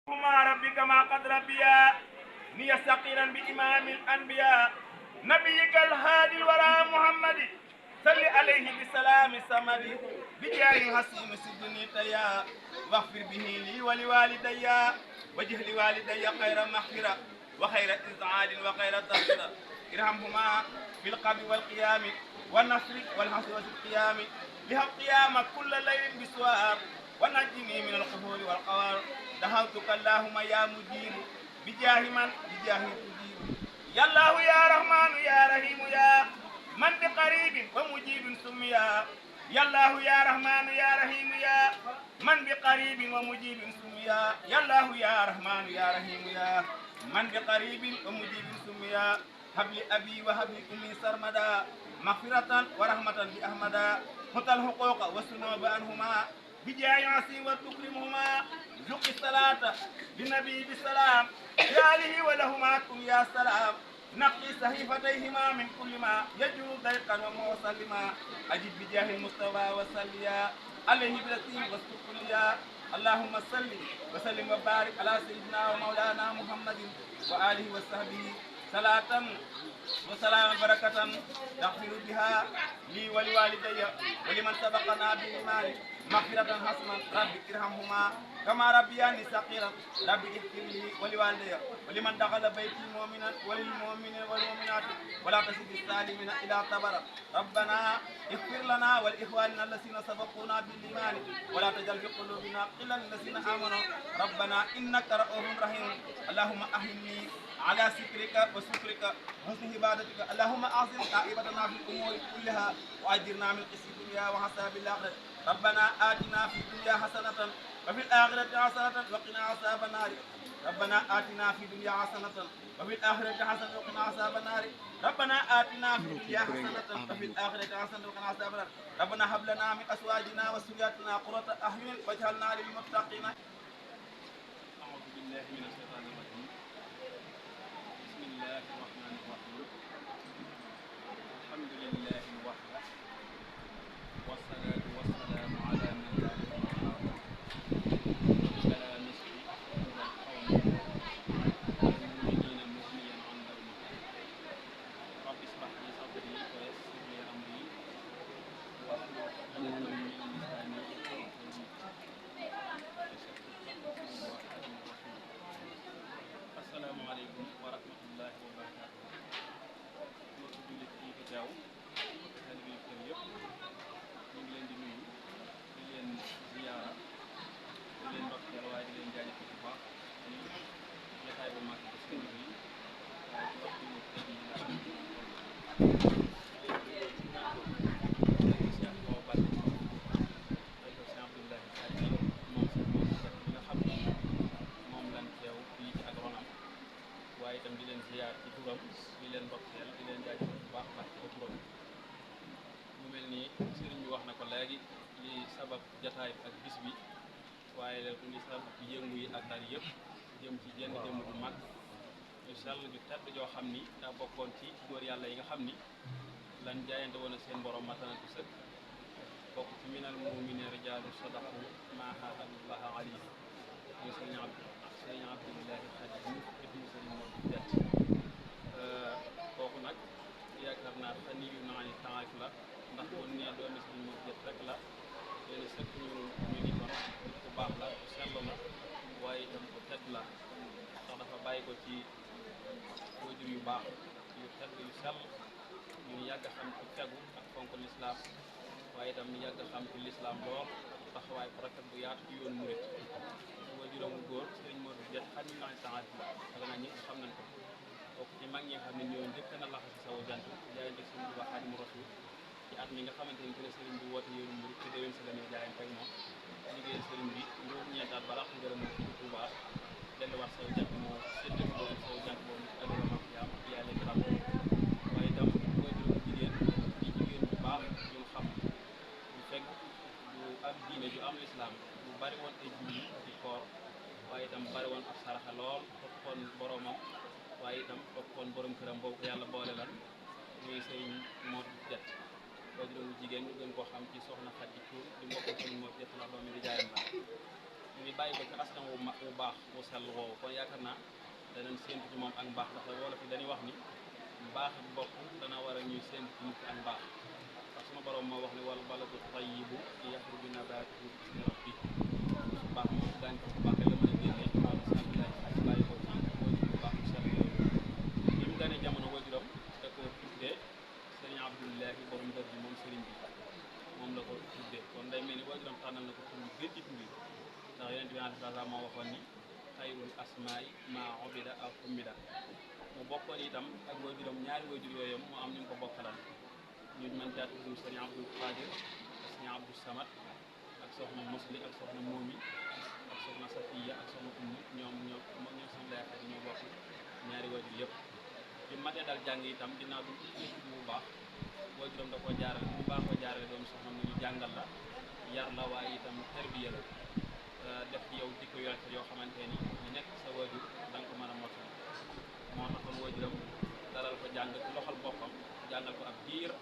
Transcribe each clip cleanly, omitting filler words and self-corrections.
هما ربك ما قد ربيا ني سقيرا بإمام الأنبياء نبيك الهادي الورى محمد صل عليه بسلام السمد بجاه حسين سجني تيا واغفر به لي ولوالدي وجه لوالدي خير مغفرة وخير إسعاد وخير تغفرة ارحمهما في القبر والقيام والنصر والحصر والقيام لها قيام كل ليل بسوار ونجني من القبور والقوار دعوتك اللهم يا مجيب بجاه من بجاه تجيب يا الله يا رحمن يا رحيم يا من بقريب ومجيب سميا يا الله يا رحمن يا رحيم يا من بقريب ومجيب سميا يا الله يا رحمن يا رحيم يا من بقريب ومجيب سميا هب لي أبي وهب لي أمي سرمدا مغفرة ورحمة بأحمدا خذ الحقوق والذنوب عنهما بجاه عصي وتكرمهما زق الصلاة للنبي بالسلام ياله ولهما كن يا سلام نقي صحيفتيهما من كل ما يجوز ضيقا وموسلما أجد بجاه المصطفى وسليا عليه برسيم والسكريا اللهم صل وسلم وبارك على سيدنا ومولانا محمد وآله وصحبه صلاة وسلام بركة تغفر بها لي ولوالدي ولمن سبقنا بالإيمان مغفرة حسنا ربي ارحمهما كما ربياني صغيرا ربي اغفر لي ولوالدي ولمن دخل بيتي مؤمنا وللمؤمنين والمؤمنات ولا تزد الظالمين إلى تبر ربنا اغفر لنا ولإخواننا الذين سبقونا بالإيمان ولا تجعل في قلوبنا غلا للذين آمنوا ربنا إنك رؤوف رحيم اللهم أهني على ذكرك وشكرك وحسن عبادتك اللهم أعظم عاقبتنا في الأمور كلها وأجرنا من خزي الدنيا وعذاب الآخرة ربنا آتنا في الدنيا حسنة وفي الآخرة حسنة وقنا عذاب النار ربنا آتنا في الدنيا حسنة وفي الآخرة حسنة وقنا عذاب النار ربنا آتنا في الدنيا حسنة وفي الآخرة حسنة وقنا عذاب النار ربنا هب لنا من أزواجنا وذرياتنا قرة أعين واجعلنا للمتقين أعوذ بالله من الشيطان الرجيم بسم الله الرحمن الرحيم الحمد لله وحده والصلاة والسلام على من لا نبي بعده وبلا مثل هو القوم المؤمنين مغنيا عن لونه رب اشرح لي صدري ويسر لي أمري واحلل عقدة من لساني يفقهوا قولي assalaamu aleykum wa rahmatullahi wa barakaatu mbokki jullit yi fi teew seen biir kër yëpp ñu ngi leen di nuyu di leen ziyaara di leen ndokkeel waaye di leen jaajëfal bu baax ci jotaay bu mag bi seen bi waaye ci waxtu yu tëdd yi nga xam ne Cheikh Awa Balla ay ko Cheikh Abdoulahi Sadji moom si moom bi nga xam ne moom lan teew fii ci ak ronam waaye itam di leen ziyaar ci turam di leen ndokkeel di leen jaajëfal bu baax a baax ci turam mu mel ni sëriñ bi wax na ko léegi li sabab jataay ak bis bi waaye li sabab yëngu yi ak dal yëpp jëm ci jenn jëmm bu mag yu sell ju tedd joo xam ni daa bokkoon ci góor yàlla yi nga xam ni lan jaayante woon ak seen borom matanatu sëkk bokk ci minal mu'miniina rijaalun sadaqu maa aahadu alayhi muy sëriñ Abdullahi Xaadim ibnu sëriñ moo di det kooku nag yaakaar naa xani yu naa ni taarif la ndax woon ne doomi sëriñ moo det rek la leen sëkk ñu ngi kon nit ku baax la ku sell la waaye itam ku tedd la ndax dafa bàyyi ko ci waajur yu baax yu tedd yu sell ñu yàgg xam ci tegu ak fonk lislaam waaye itam ñu yàgg xam ci lislaam lool taxawaay bu rafet bu yaatu ci yoon murit waajuram bu góor sëriñ Modou Diet xam ñu naa taarif la ak naa ñi xam nañ ko bokk ci mag ñi nga xam ne ñoo njëkk na laxa si sawu jant jaayante sëriñ bi wax Xaadimu Rasuul ci at mi nga xamante ni ci la sëriñ bi woote yoonu murit te déwén sa la ñuy jaayante ak moom liggéey sëriñ bi nguur ñeentaat ba lax ngërëm ci Touba delluwaat sawu jant moo séddale ko sawu jant boobu ci ëllëg ma yaam yàlla ci ràmm waaye itam waajuram bu jigéen di jigéen bu baax yu xam bu fekk bu am diine ju am lislaam bu bari woon ay julli ci koor waaye itam bari woon ak saraxa lool toppoon boromam waaye itam toppoon borom këram boobu ko yàlla boole lan muy sëriñ Modou Diet waajuram bu jigéen ñu gën koo xam ci soxna Xadi Cuun di mbokk sëriñ Modou Diet la doomi di jaayam la ñu ngi bàyyi bàyyi ko ci askan wu baax wu sell woowu kon yaakaar naa danañ séentu ci moom ak mbaax ndax wolof yi dañuy wax ni mbaax bokk dana war a ñuy séentu ci nit ak mbaax ndax suma borom moo wax ni wal baladu tayyibu yaxruju nabaatuhu bi izni rabbi su baax moom gàncax bu baax la mën a génnee loolu sant laay bàyyi ko ci wajur bu baax bu sell yooyu bi mu gane jamono wajuram da ko tuddee sëriñ Abdullahi borom dër bi moom sëriñ bi moom la ko tuddee kon day mel ni wajuram tànnal na ko tur yu gën ci tur yi ndax yonent bi alayhi salaam moo waxoon ni xayrul asmaay maa ubida aw ummida mu bokkoon itam ak wajuram ñaari wajur yooyam mu am ñu ko bokkalan ñu mën caa tudd sëriñ Abdul Qadir ak sëriñ Abdul Samad ak soxna Musli ak soxna Moomi ak soxna Safiya ak soxna Ummu ñoom seen leekat yi ñoo bokk ñaari wajur yëpp bi matee dal jàng itam ginnaaw bi bu baax wajuram da koo jaarale bu baaxoo jaarale doom soxna mu ñu jàngal la yar la waaye itam terbiya la def ci yow jikko yu rafet yoo xamante ni ñu nekk sa wajur da nga ko mën a mottali moo taxoon wajuram dalal ko jàng ci loxol boppam jàngal ko ab diir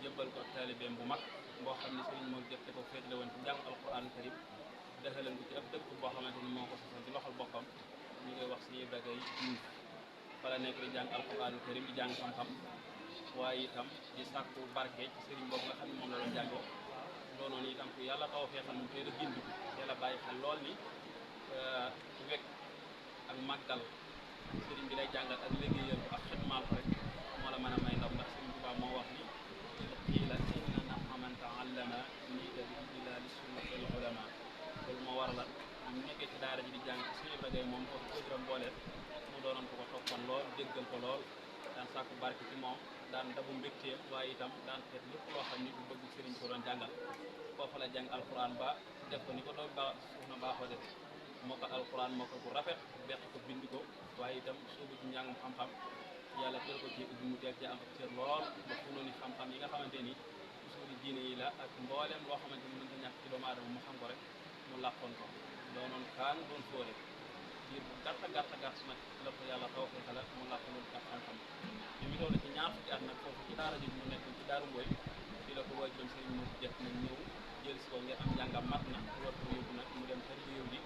jébbal ko ak taalibeem bu mag boo xam ne sëriñ moo jëf te ko féetale woon ci jàng alquran karim dexaleen ko ci ab dëkk boo xamante ni moo ko sosoon ci loxol boppam ñu koy wax si Ibra Gay Diouf fa la nekk di jàng alquran karim di jàng xam-xam waaye itam di sàkku barke ci sëriñ boobu nga xam ne moom la doon jàngoo doonoon itam ku yàlla taw feexal mu teel a bind teel a bàyyi xel lool ni wekk ak màggal sëriñ bi lay jàngal ak liggéeyal ko ak xidmaal ko rek moo la mën a may ndam ndax sëriñ Tuubaa moo wax ni kii la inna naf'a man ta'allama niita bi ijlaali sunnati wal ulama loolu moo war la ñu nekkee ci daara ji di jàng ci suñu Ibra Gay moom foofu wajuram booleel mu doonoon ko toppoon lool déggal ko lool daan sàkku barke ci moom daan dabu mbégteem waaye itam daan seet lépp loo xam ni bu bëgg sëriñ ko doon jàngal foofu la jàng alquran ba def ko ni ko doon ba soxna baaxoo def moo ko alquran moo ko bu rafet beq ko bind ko waaye itam soobu ci njàngum xam-xam yàlla teel ko ci ubbi mu teel ci am ak cër lool ba fu noonu xam-xam yi nga xamante ni usuli diine yi la ak mbooleem loo xamante ni mënta ñàkk ci doomu aadama mu xam ko rek mu làqoon ko doonoon kaan doon fóore diir bu gàtt nag la ko yàlla taw fee xala mu làq loolu ak xam-xam bi mu toll ci ñaar fukki at nag foofu ci daara ji mu nekk ci daaru Mbooy di la ko waajuram sëriñ moo ci jëf nag ñëw jël si ko ngir am njàngam mat na war ko yóbbu nag mu dem ca réew di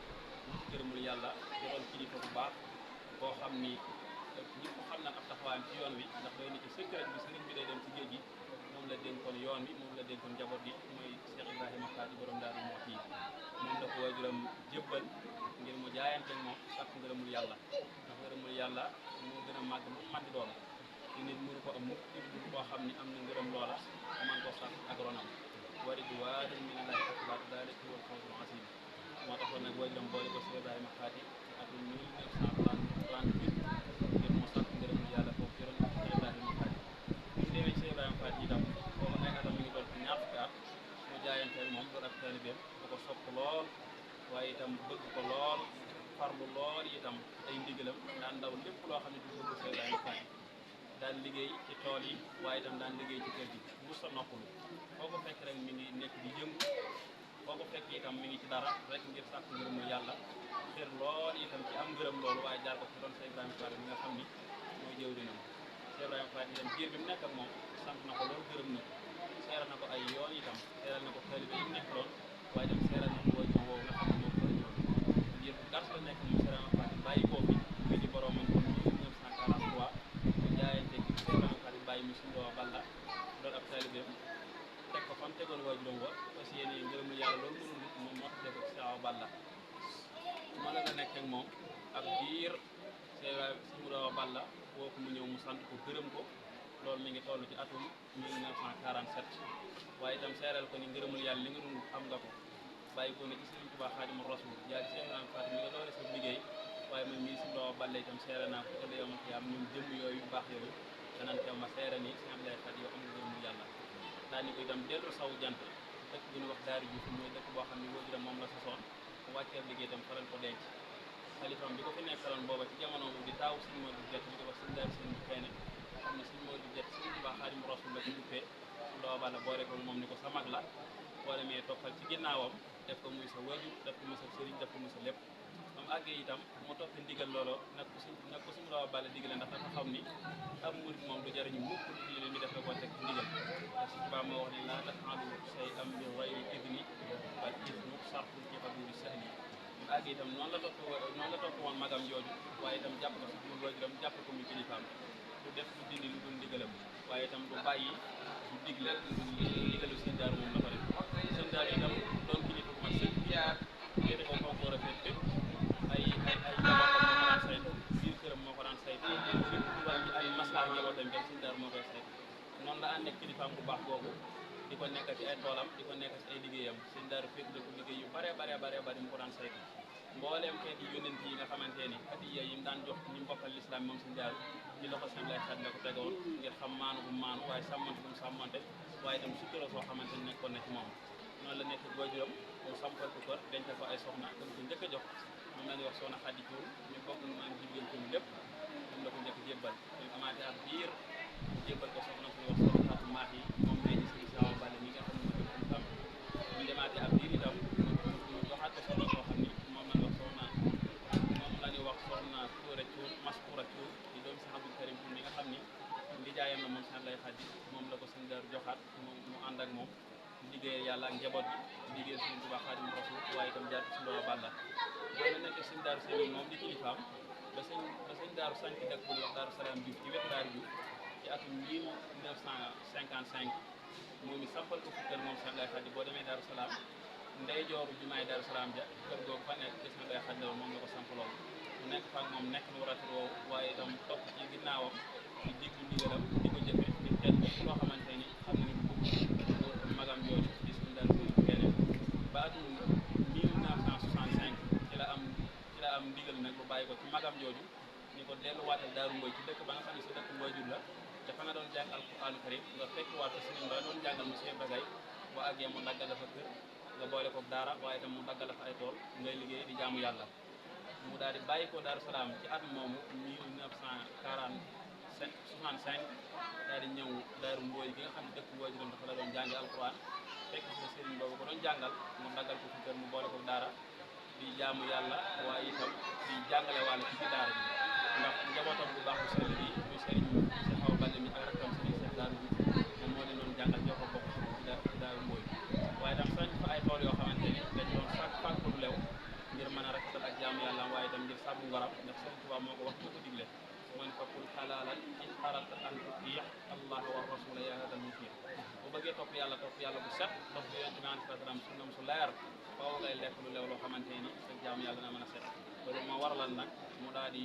ci gërëmul yàlla doon kilifa bu baax boo xam ni ñëpp xam naan ab taxawaayam ci yoon wi ndax doy na ci sëkk rek bi sëriñ bi day dem ci géej gi moom la dénkoon yoon wi moom la dénkoon njaboot gi mooy Cheikh Ibrahima Fall borom Daaru Muxti moom la ko waajuram jébbal ngir mu jaayante ak moom sàkk ngërëmul yàlla ndax ngërëmul yàlla moo gën a màgg mu man di doon te nit mënu ko am mukk ci dul koo xam ni am na ngërëm loola man koo sàkk ak ronam wa ridwaanun minallaahi akbar daalika huwal fawzul aziim moo taxoon nag waajuram boole ko Cheikh Ibrahima Fall ci atum 1938 ngir mu sàkk ngërëmul yàlla foofu ci ron Cheikh Ibrahima Fall bu ñu demee Cheikh Ibrahima Fall itam boobu ay atam mi ngi doon ci ñaar fukki at mu jaayante ak moom doon ak taalibeem bu ko sopp lool waaye itam bëgg ko lool farlu lool itam ay ndigalam daan daw lépp loo xam ne du bëgg Cheikh Ibrahima Fall daan liggéey ci tool yi waaye itam daan liggéey ci kër gi bu sa noppalu foo ko fekk rek mi ngi nekk di yëngu foo ko fekk itam mi ngi ci dara rek ngir sàkk ngërëmul yàlla xër lool itam ci am ngërëm loolu waaye jaar ko ci doon Cheikh Ibrahima Fall mi nga xam ni mooy jëw dinam Cheikh Ibrahima Fall itam diir bi mu nekk ak moom sant na ko loolu gërëm na seeral na ko ay yoon itam seeral na ko taalibe yi nekk lool waaye itam seeral na ko waajur woowu nga xam ne moom fa ñëw diir bu gàtt la nekk moom Cheikh Ibrahima Fall bàyyi koo fi muy di boromam kon 1943 mu jaayante ci Cheikh Ibrahima Fall bàyyi mu suñu doo balla doon ab taalibeem teg ko fam tegoon waajuram wa aussi yéen ngërëmul yàlla loolu mënul moom moo tax ko ci Cheikh Balla ma la nga nekk ak moom ab diir suñu doo balla woo ko mu ñëw mu sant ko gërëm ko loolu mi ngi toll ci atum 1947 waaye itam seeral ko ni ngërëmul yàlla li nga dund am nga ko bàyyi ko ne ci Sëriñ Tuubaa Xaadimu Rasuul yaa ci Cheikh Ibrahima Fall mi nga doole sa liggéey waaye man mii suñu doo balla itam seere naa ko ëllëg yow ma xiyaam ñun jëmm yooyu baax yooyu danañ teew ma seere ni Cheikh Abdoulaye Fall yow am nga ngërëmul yàlla daa ni ko itam dellu saw jant dëkk bu ñu wax Daaru Juuf mooy dëkk boo xam ne waajuram moom la sosoon bu wàccee liggéey itam faral ko denc xalifam bi ko fi nekkaloon booba ci jamono boobu di taaw Sëriñ Moodu Jett bi ko wax Sëriñ Daaru Sëriñ Feene xam ne Sëriñ Moodu Jett Sëriñ Tuubaa Xaadimu Rasuul la ko duppee Ndoo Balla boole ko moom ni ko sa mag la boo demee toppal ci ginnaawam def ko muy sa waajur def ko muy sa sëriñ def ko muy sa lépp moom àggee itam mu toppi ndigal looloo nag ko suñu Ndoo Balla digale ndax dafa xam ni am murid moom du jariñu mukk lu leen mi def la ko teg ci ndigal ndax Sëriñ Tuubaa moo wax ni laa taf'alu shay'an bi ghayri idni wal idnu shartun fi qabuuli sahli àgg itam noonu la topp woon magam jooju waaye itam jàpp ko sax mu waajuram jàpp ko muy kilifaam du def du dindi lu dul ndigalam waaye itam du bàyyi du digle ndigalu sëñ Daaru moom la ko def sëñ Daaru itam doon kilifa bu mat sëkk féete ko foofu war a féet fépp ay njabootam moo ko daan saytu biir këram moo ko daan saytu fépp ku war ci ay maslaa njabootam bi sëñ Daaru moo koy saytu noonu la ànd ak kilifaam bu baax boobu di ko nekk ci ay toolam di ko nekk ci ay liggéeyam sëñ Daaru fépp la ko liggéey yu bare mu ko daan saytu mbooleem xeeti yónnent yi nga xamante ni hadiya yi mu daan jox ñu mbokkal lislaam moom sëñ Daaru ci loxo sëñ lay xat la ko tegoon ngir xam maanu bu maanu waaye sàmmante bu mu sàmmante waaye itam sutura soo xamante ni nekkoon na ci moom noonu la nekk waajuram mu sampal ko kër dencal ko ay soxna dam ko njëkk a jox moom la ñuy wax soxna Xadi Cuun ñu bokk nu maan jigéen Cuun lépp moom la ko njëkk jébbal ñu amaate ak biir mu jébbal ko soxna suñu wax soxna Faatu Maax yi moom may ji sëñ Sawa Bale mi nga xam ne moo jëm xam ñu demaate ak biir itam mu joxaat ko soxna soo xam ni moom la ñuy wax soxna Tuura Cuun Maskuura Cuun di doomu Sëñ Abdou Karim Cuun mi nga xam ni ndijaayam la moom sëñ lay Xadi moom la ko sëñ Daaru joxaat mu ànd ak moom liggéey yàlla ak njaboot bi liggéey Sëriñ Tuubaa Xaadimu Rasuul waaye itam jaar ci suñu Balla loolu la nekk sëñ Daaru Seen moom di kilifaam ba sëñ Daaru sanc dëkk bu ñuy wax Daaru Salaam Diouf ci wetu Daaru Diouf ci atum 1955 moom i sampal ko fi kër moom sëñ lay Xadi boo demee Daaru Salaam ndey jooru jumaay Daaru Salaam ja kër googu fa nekk ci sëñ lay Xadi la moom la ko sampaloon mu nekk fa ak moom nekk lu rafet woowu waaye itam topp ci ginnaawam di diglu ndigalam di ko jëfe di xeet lépp loo xamante ni xam ne ni magam jooju di suñu Daaru Seen keneen ba atum 1965 ci la am ndigal nag bu bàyyi ko ci magam jooju ni ko delluwaatal Daaru Mboy ci dëkk ba nga xam ne sa dëkk waajur la te fa nga doon jàng alquraanu karim nga fekk waat ko sëriñ ba doon jàngal monsieur Bagay boo àggee mu daggal la fa kër nga boole ko daara waaye itam mu daggal la fa ay tool ngay liggéey di jaamu yàlla mu daal di bàyyi ko Daaru Salaam ci at moomu 1965 daal di ñëw Daaru Mbooy bi nga xam ne dëkk waajuram dafa la doon jàngi alquran fekk si sëriñ boobu ko doon jàngal mu daggal ko fi kër mu boole ko daara di jaamu yàlla waaye itam di jàngale wàll ci daara bi ndax njabootam bu baax bu sell bi muy sëriñ Cheikh Awa Balla mi ak rakkam sëriñ Cheikh Daaru bi moom moo leen doon jàngal jox ko bokk ci Daaru Mbooy waaye itam sañ fa ay tool yoo xamante ni dañ doon fàkk lu lew ngir mën a rafetal ak jaamu yàlla waaye itam ngir sàmm ngoram ndax Sëriñ Tuubaa moo ko wax moo ko digle mooy fakul xalaalan in aradta an tutiix allah wa rasula ya hadal mutiix bu bëggee topp yàlla bu set topp yonent bi alayhi salaam sunnam su leer faaw ngay lekk lu lew loo xamante ni sa jaamu yàlla na mën a set loolu moo waraloon nag mu daal di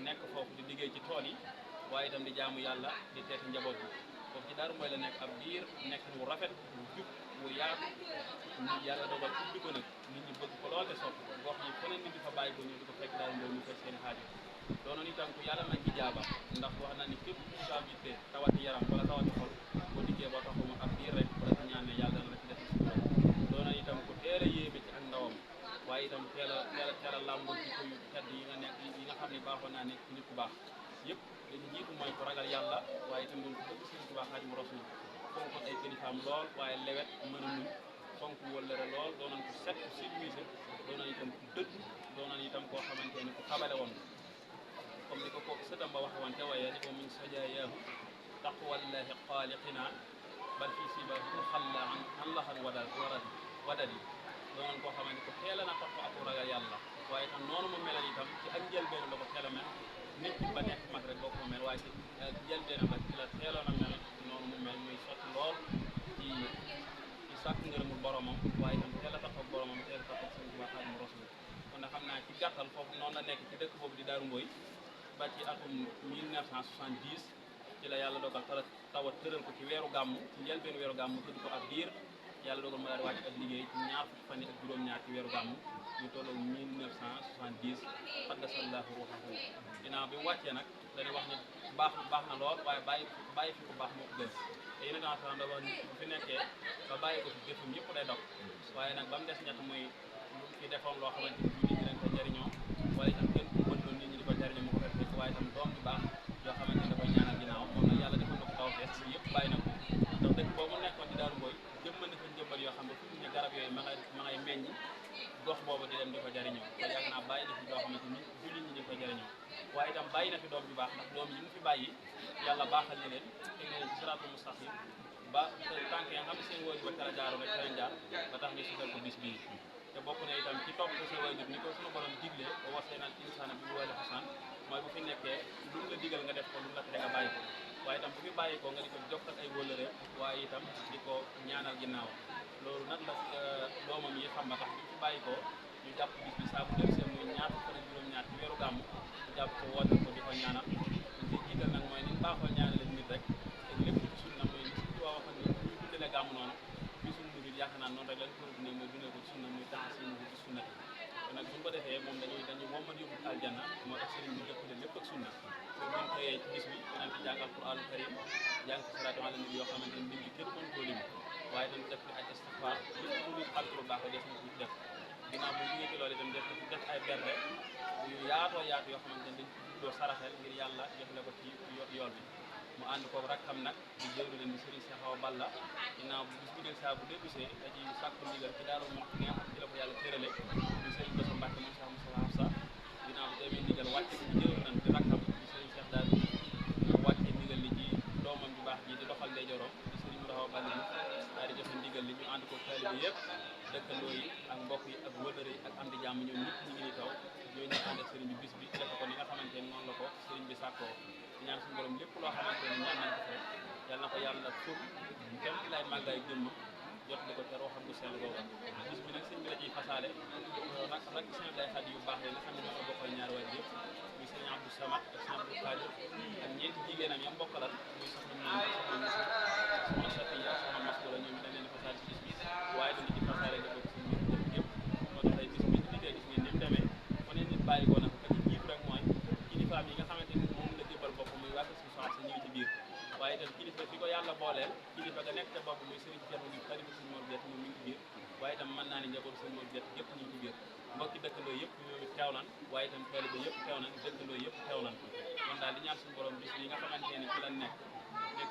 nekk foofu di liggéey ci tool yi waaye itam di jaamu yàlla di teeti njaboot bi foofu ci Daaru Mbooy la nekk ab diir nekk bu rafet bu jub bu yaatu nit yàlla dogal ubbi ko nag nit ñi bëgg ko lool te sopp gox yi feneen nit di fa bàyyi ko ñu di ko fekk Daaru Mbooy mu fekk seen xaajo doonoon itam ku yàlla nag ijaaba ndax wax na ni képp ku sa yitte tawati yaram wala tawati xol boo dikkee boo taxu mu ab diir rek wala sa ñaan ne yàlla dana la ci def ci sutura doonoon itam ku teel a yéeme ci ak ndawam waaye itam teel a làmboo ci yu tedd yi nga nekk yi nga xam ne baaxoon naa nekk nit ku baax yëpp dañu jiitu mooy ku ragal yàlla waaye itam doon ko bëgg Sëriñ Tuubaa Xaadimu Rasuul fonk ay kilifaam lool waaye lewet mën a muñ fonk wëllëre lool doonoon ko set ku civilisé doonoon itam ku dëgg doonoon itam koo xamante ni ku xabale woon comme ni ko sëtam ba waxe woon te waye ni ko min sajaayaahu taqwallahi xaaliqina bal fii sibahu xalla an laxan wadadi doonoon koo xamante ko teel a na topp ak ragal yàlla waaye itam noonu mu melal itam ci ak njëlbéenu la ko teel a mel nit ki ba nekk mag rek boo ko mel waaye ci njëlbéenam rek ci la teeloon a mel noonu mu mel muy sotti lool ci sàkk ngërëmul boromam waaye itam teel a topp ak boromam teel a topp ak Sëriñ Tuubaa Xaadimu Rasuul kon nag xam naa ci gàttal foofu noonu la nekk ci dëkk boobu di Daaru Mbooy ba ci atum 1970 ci la yàlla dogal tawat tëral ko ci weeru gàmmu ci njëlbéenu weeru gàmmu tëdd ko ak diir yàlla dogal mu daal di wàcc ak liggéey ci ñaar fukki fan ak juróom-ñaar ci weeru gàmmu ñu tolloo 1970 qaddasallahu ruuhahu ginnaaw bi mu wàccee nag dañuy wax ni baax na lool waaye bàyyi fi ko baax moo ko gën te yéen a ngi da wax nit bu fi nekkee ba bàyyi ko fi jëfam yëpp day dog waaye nag ba mu des ñett muy lu fi defoon loo xamante ni nit ñi dañ ko jëriñoo wala itam gën ko mën doon nit ñi di ko jëriñoo mu ko fekk waaye itam doom bi baax yoo xamante ni da koy ñaanal ginnaaw moom nag yàlla defal na ko tawfeex si yëpp bàyyi na ko ndax dëkk boobu nekkoon di Daaru Mbooy jëmmal na fa njëmbal yoo xam ne fu ne garab yooyu ma ngay meññ gox boobu di dem di ko jëriñoo te yàgg naa bàyyi na fi loo xamante ni jullit ñi di ko jëriñoo waaye itam bàyyi na fi doom bi baax ndax doom yi mu fi bàyyi yàlla baaxal na leen teg na leen ci siraatul mustaqim ba tànk yi nga xam ne seen wóor yi ba teel a jaaroon rek teel jaar ba tax ñu sisal ko bis bii te bokk na itam ci topp sa waajur ni ko suñu borom diglee ba wasaynal insaana bil waalidayni ihsaan mooy bu fi nekkee lu mu la digal nga def ko lu mu la tere nga bàyyi ko waaye itam bu fi bàyyi ko nga di ko jokkal ay wóllëre waaye itam di ko ñaanal ginnaaw loolu nag la doomam yi xam ba tax bi fi bàyyi ko ñu jàpp bis bi saa bu del see muy ñaar fukk ak juróom-ñaar ci weeru gàmmu ñu jàpp ko wootal ko di ko ñaanal ñu ci jiital nag mooy ni baaxoo ñaanale nit rek te lépp ci sunna mooy ni si ci waa waxal ne ñu dundalee gàmmu noonu bisul murid yaakaar naa noonu rek lañ ko dundee mooy dundee ko ci sunna muy tax si mu ci sunna kon nag bu ñu ko defee moom dañuy moom mën yóbbu aljanna moo tax sëriñ bi dëppale lépp ak sunna kon buñ xëyee ci bis bi dinañ fi jàng alquran karim jàng ci salaatu ala nabi yoo xamante ne mbir kenn mën koo lim waaye dañ def ay istighfar lépp lu nit xam lu baax des na ko def ginnaaw bu ñu ci loolu itam def ay berne yu yaatoo yaatu yoo xamante ne dañ doo saraxel ngir yàlla jëfle ko ci yool bi mu ànd koog rek xam nag di jëwri leen di sëriñ Cheikh Awa Balla ginnaaw bu bis bi del saa bu débusee dañuy sàkku ndigal ci Daaru Muxti nga xam ci la ko yàlla tërale di sëriñ Bass Mbacke moom Cheikh Moussa Hafsa ginnaaw bu demee ndigal wàcce ko ci jëwri nan di rakkam di sëriñ Cheikh daal mu wàcce ndigal li ci doomam bu baax ji di doxal ndey jorom di sëriñ Moustapha Awa Balla daal di joxe ndigal li ñu ànd ko taalibe yëpp dëkkandoo yi ak mbokk yi ak wëllëre yi ak am di jàmm ñoom ñëpp ñu ngi ni taw ñooy ñu ànd ak sëriñ bi bis bi defe ko ni nga xamante ne noonu la ko sëriñ bi sàkkoo ñaan suñu borom lépp loo xamante ne ñaan nañ ko rek yal na ko yàlla fur kenn ci lay màggaay jëmm jot li ko te roo xam gu sell boobu bis bi nag sëñ bi la ciy fasaale rak sëñ lay xat yu baax yi nga xam ne ñoo ko bokkal ñaari waay yëpp muy sëñ Abdou Samad ak sëñ Abdou Khadir ak ñeenti jigéenam yam bokkalal muy soxna Mame soxna Moussa soxna Safiya soxna Maskoura ñoom dañ leen di fasaale ci bis bi waaye dañu ci fasaale di ko ci suñu mbir yëpp moo tax tey bis bi liggéey gis ngeen ni mu demee fa ne nit bàyyi ko nag ka ci jiitu rek mooy kilifaam yi nga xamante ni moom la jëbal bopp muy waa si soxna si ñu ngi ci biir waaye itam kilifa fi ko yàlla booleel kilifa ga nekk ca bopp muy sëriñ Thierno bi xalifa sëñ Mor Gueye moom mi ngi ci biir waaye itam mën naa ni njabootu sëñ Mor Gueye yëpp ñu ngi ci biir mbokki dëkkandoo yëpp ñoom it teew nan waaye itam taalibe yëpp teew nan dëkkandoo yëpp teew nan kon daal di ñaan suñu borom bis yi nga xamante ne ci lan nekk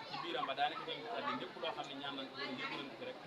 ci biiram ba daanaka ñu ngi lépp loo xam ne ñaan nañ ko wala yëgu nañ ko rek